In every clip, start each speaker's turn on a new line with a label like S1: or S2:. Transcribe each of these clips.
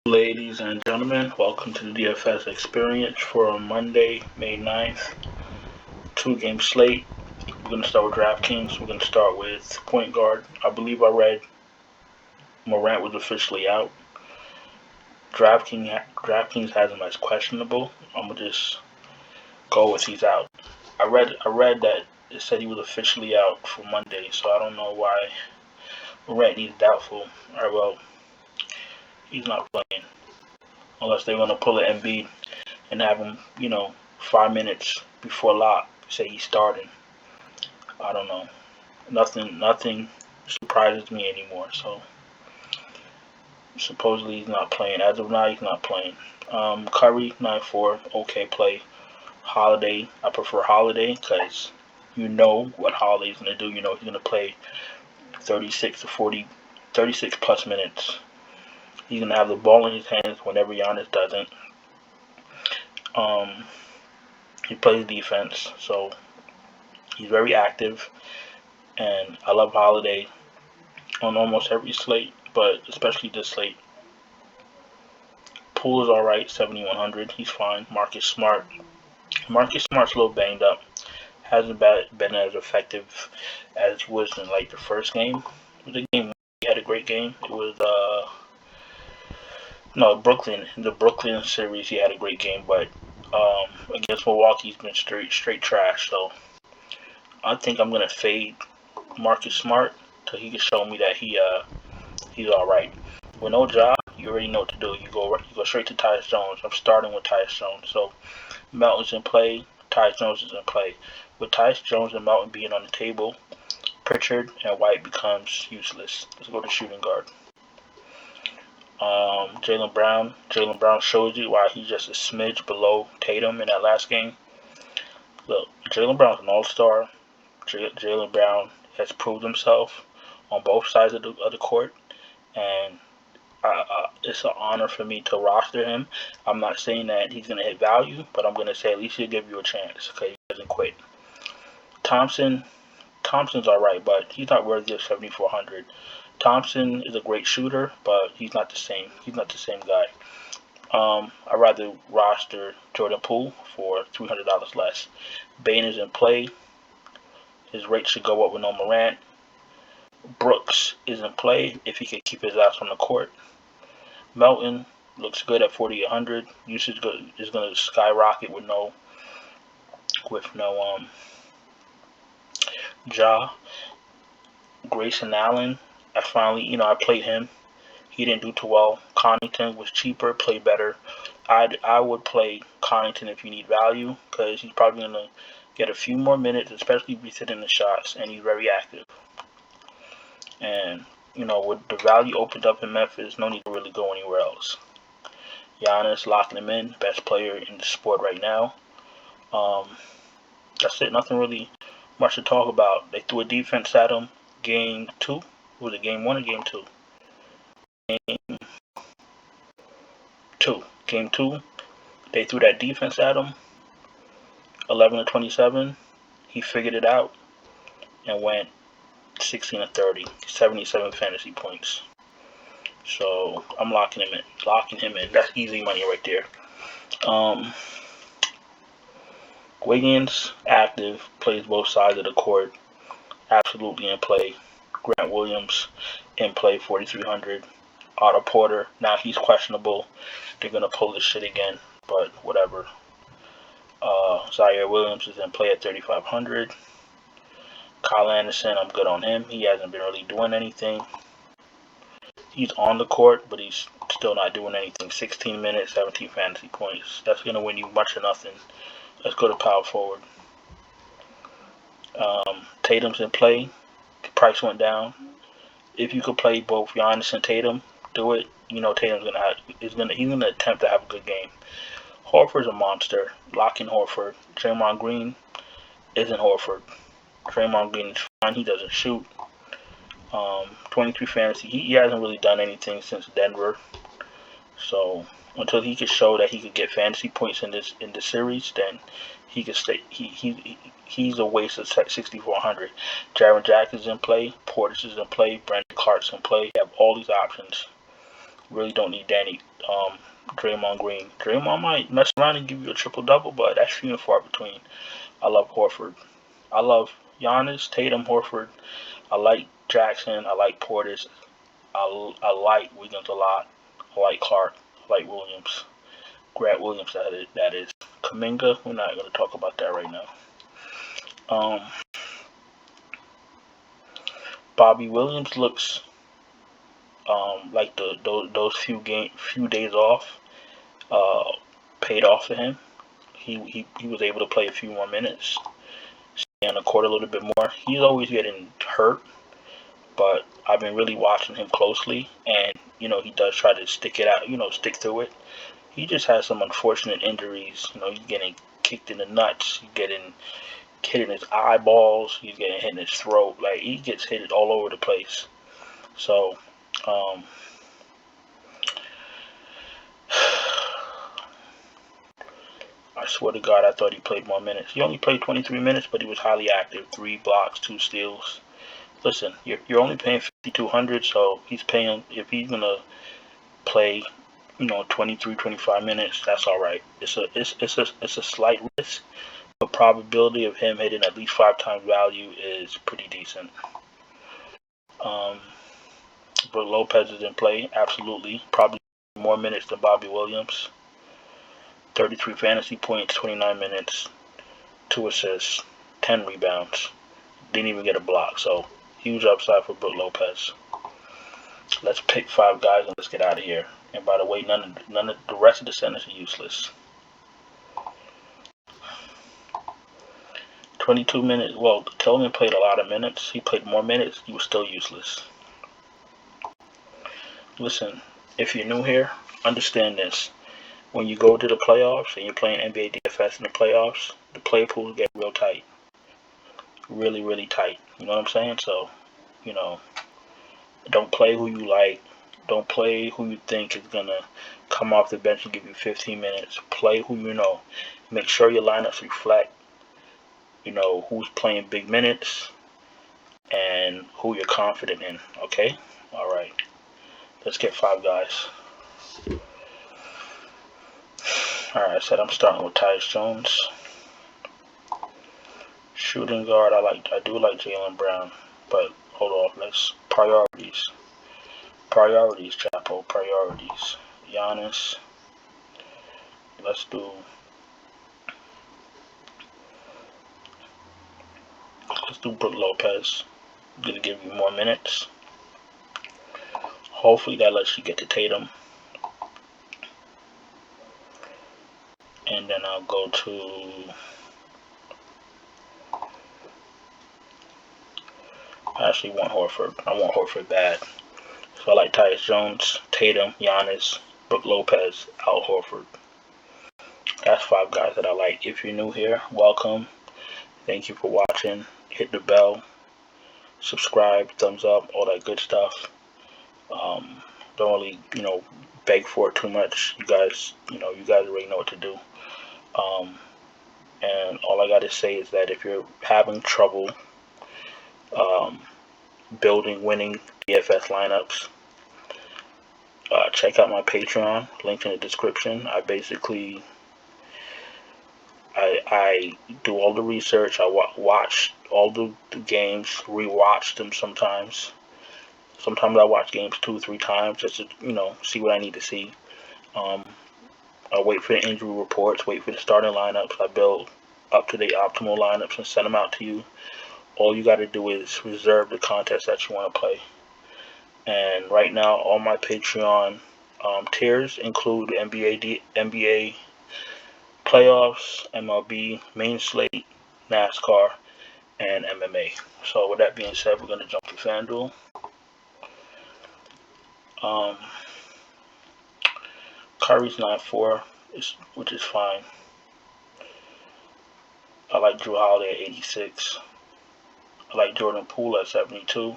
S1: Ladies and gentlemen, welcome to the DFS experience for Monday, May 9th. 2-game slate. We're going to start with DraftKings. We're going to start with point guard. I believe I read Morant was officially out. DraftKings has him as questionable. I'm going to just go with he's out. I read that it said he was officially out for Monday, so I don't know why Morant needs doubtful. Alright, well, he's not playing. Unless they're going to pull an Embiid and have him, 5 minutes before lock, say he's starting. I don't know. Nothing surprises me anymore. So, supposedly he's not playing. As of now, he's not playing. Curry, 9-4, okay play. Holiday, I prefer Holiday because you know what Holiday's going to do. You know he's going to play 36 plus minutes. He's going to have the ball in his hands whenever Giannis doesn't. He plays defense, so he's very active. And I love Holiday on almost every slate, but especially this slate. Poole is alright, 7,100. He's fine. Marcus Smart's a little banged up. Hasn't been as effective as he was in the first game. The game he had a great game. It was Brooklyn. In the Brooklyn series, he had a great game, but against Milwaukee, he's been straight trash. So I think I'm gonna fade Marcus Smart till he can show me that he's all right. With no job, you already know what to do. You go straight to Tyus Jones. I'm starting with Tyus Jones. So Melton's in play. Tyus Jones is in play. With Tyus Jones and Melton being on the table, Pritchard and White becomes useless. Let's go to shooting guard. Jaylen Brown. Jaylen Brown shows you why he's just a smidge below Tatum in that last game. Look, Jaylen Brown's an all-star. Jaylen Brown has proved himself on both sides of the court, and it's an honor for me to roster him. I'm not saying that he's going to hit value, but I'm going to say at least he'll give you a chance because he doesn't quit. Thompson's alright, but he's not worthy of 7,400. Thompson is a great shooter, but he's not the same. He's not the same guy. I'd rather roster Jordan Poole for $300 less. Bane is in play. His rate should go up with no Morant. Brooks is in play if he can keep his ass on the court. Melton looks good at 4,800. Usage is going to skyrocket with no Ja. Grayson Allen. I played him. He didn't do too well. Connaughton was cheaper, played better. I would play Connaughton if you need value because he's probably going to get a few more minutes, especially if he's hitting the shots, and he's very active. And, with the value opened up in Memphis, no need to really go anywhere else. Giannis, locking him in, best player in the sport right now. That's it. Nothing really much to talk about. They threw a defense at him. Game 2. Was it game 1 or game 2? Game 2. They threw that defense at him. 11-27. He figured it out and went 16-30. 77 fantasy points. So I'm locking him in. That's easy money right there. Wiggins, active, plays both sides of the court. Absolutely in play. Grant Williams in play, 4,300. Otto Porter, now he's questionable. They're going to pull this shit again, but whatever. Zaire Williams is in play at 3,500. Kyle Anderson, I'm good on him. He hasn't been really doing anything. He's on the court, but he's still not doing anything. 16 minutes, 17 fantasy points. That's going to win you much or nothing. Let's go to power forward. Tatum's in play. The price went down. If you could play both Giannis and Tatum, do it. Tatum's he's gonna attempt to have a good game. Horford's a monster. Lock in Horford. Draymond Green isn't Horford. Draymond Green is fine. He doesn't shoot. 23 fantasy. He hasn't really done anything since Denver. So until he could show that he could get fantasy points in this series, then he could stay. He's a waste of 6,400. Jaren Jackson's in play. Portis is in play. Brandon Clark's in play. You have all these options. Really don't need Draymond Green. Draymond might mess around and give you a triple-double, but that's few and far between. I love Horford. I love Giannis, Tatum, Horford. I like Jackson. I like Portis. I like Wiggins a lot. I like Clark. I like Williams. Grant Williams, that is. Kuminga, we're not going to talk about that right now. Bobby Williams looks like those few days off paid off for him. He was able to play a few more minutes, stay on the court a little bit more. He's always getting hurt, but I've been really watching him closely, and he does try to stick it out, stick through it. He just has some unfortunate injuries. He's getting kicked in the nuts. He's getting hit in his eyeballs. He's getting hit in his throat. Like, he gets hit all over the place. So, I swear to God, I thought he played more minutes. He only played 23 minutes, but he was highly active. 3 blocks, 2 steals. Listen, you're only paying $5,200, so he's paying, if he's gonna play, 23, 25 minutes, that's all right. It's a slight risk, but probability of him hitting at least 5 times value is pretty decent. Brook Lopez is in play, absolutely. Probably more minutes than Bobby Williams. 33 fantasy points, 29 minutes, 2 assists, 10 rebounds. Didn't even get a block, so huge upside for Brook Lopez. Let's pick 5 guys and let's get out of here. And by the way, none of the rest of the centers are useless. 22 minutes. Well, Tillman played a lot of minutes. He played more minutes. He was still useless. Listen, if you're new here, understand this. When you go to the playoffs and you're playing NBA DFS in the playoffs, the play pools get real tight. Really, really tight. You know what I'm saying? So, don't play who you like. Don't play who you think is going to come off the bench and give you 15 minutes. Play who you know. Make sure your lineups reflect, who's playing big minutes and who you're confident in. Okay? All right. Let's get 5 guys. Alright, I said I'm starting with Tyus Jones. Shooting guard, I do like Jaylen Brown, but hold on, let's priorities. Priorities, Chapo, priorities. Giannis. Let's do Brook Lopez. I'm gonna give you more minutes. Hopefully that lets you get to Tatum. And then I'll go to I actually want Horford. I want Horford bad. So I like Tyus Jones, Tatum, Giannis, Brook Lopez, Al Horford. That's 5 guys that I like. If you're new here, welcome. Thank you for watching. Hit the bell, subscribe, thumbs up, all that good stuff. Don't really, beg for it too much. You guys already know what to do. And all I gotta say is that if you're having trouble building winning DFS lineups, check out my Patreon, link in the description. I do all the research. I watch all the games, rewatch them sometimes. Sometimes I watch games 2 or 3 times just to, see what I need to see. I wait for the injury reports, wait for the starting lineups. I build up-to-date optimal lineups and send them out to you. All you got to do is reserve the contest that you want to play. And right now, all my Patreon tiers include NBA playoffs, MLB, main slate, NASCAR, and MMA. So with that being said, we're going to jump to FanDuel. Kyrie's 9-4, which is fine. I like Drew Holiday at 86. I like Jordan Poole at 72.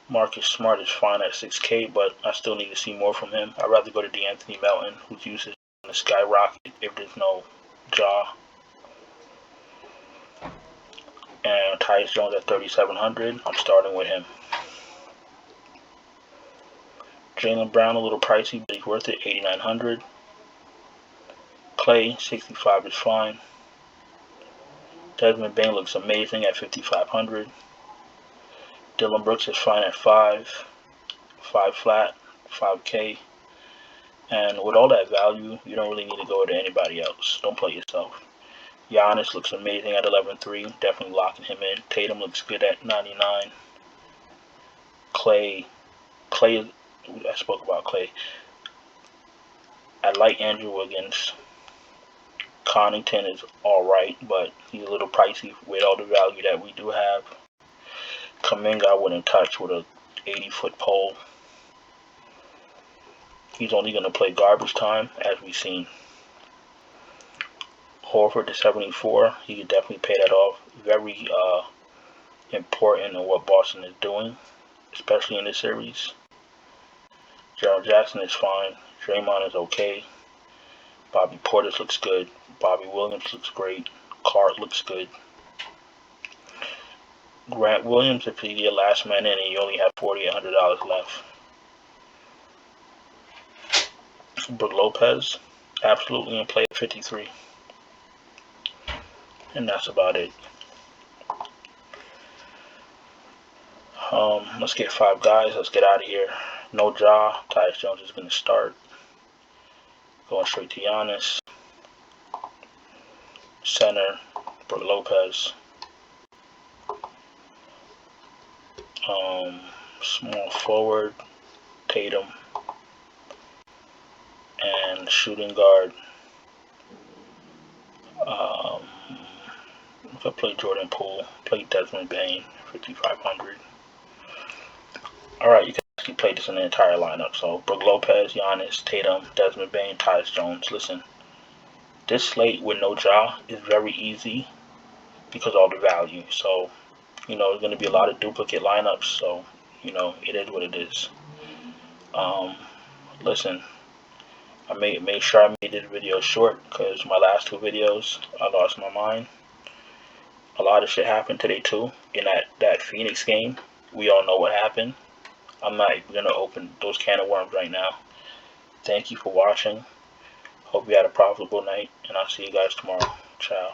S1: Marcus Smart is fine at 6K, but I still need to see more from him. I'd rather go to D'Anthony Melton, whose usage is going to skyrocket if there's no Ja. And Tyus Jones at 3,700. I'm starting with him. Jaylen Brown, a little pricey, but he's worth it, 8,900. Clay, 65 is fine. Desmond Bain looks amazing at 5,500. Dylan Brooks is fine at 5 flat, 5K. And with all that value, you don't really need to go to anybody else. Don't play yourself. Giannis looks amazing at 11.3. Definitely locking him in. Tatum looks good at 99. Clay, I spoke about Clay. I like Andrew Wiggins. Connaughton is alright, but he's a little pricey with all the value that we do have. Kuminga I wouldn't touch with a 80-foot pole. He's only going to play garbage time, as we've seen. Horford to 74. He could definitely pay that off. Very important in what Boston is doing, especially in this series. Gerald Jackson is fine. Draymond is okay. Bobby Portis looks good. Bobby Williams looks great. Clark looks good. Grant Williams, if you're last man in and you only have $4,800 left. Brook Lopez, absolutely in play at 53. And that's about it. Let's get 5 guys. Let's get out of here. No Ja. Tyus Jones is going to start. Going straight to Giannis. Center, Brook Lopez. Small forward, Tatum. And shooting guard, if I play Jordan Poole, play Desmond Bain, 5,500. Alright, you can actually play this in the entire lineup. So Brook Lopez, Giannis, Tatum, Desmond Bain, Tyus Jones. Listen, this slate with no Ja is very easy because of all the value. So, there's going to be a lot of duplicate lineups. So, it is what it is. Listen, I made sure I made this video short because my last 2 videos, I lost my mind. A lot of shit happened today too in that Phoenix game. We all know what happened. I'm not even going to open those can of worms right now. Thank you for watching. Hope you had a profitable night, and I'll see you guys tomorrow. Ciao.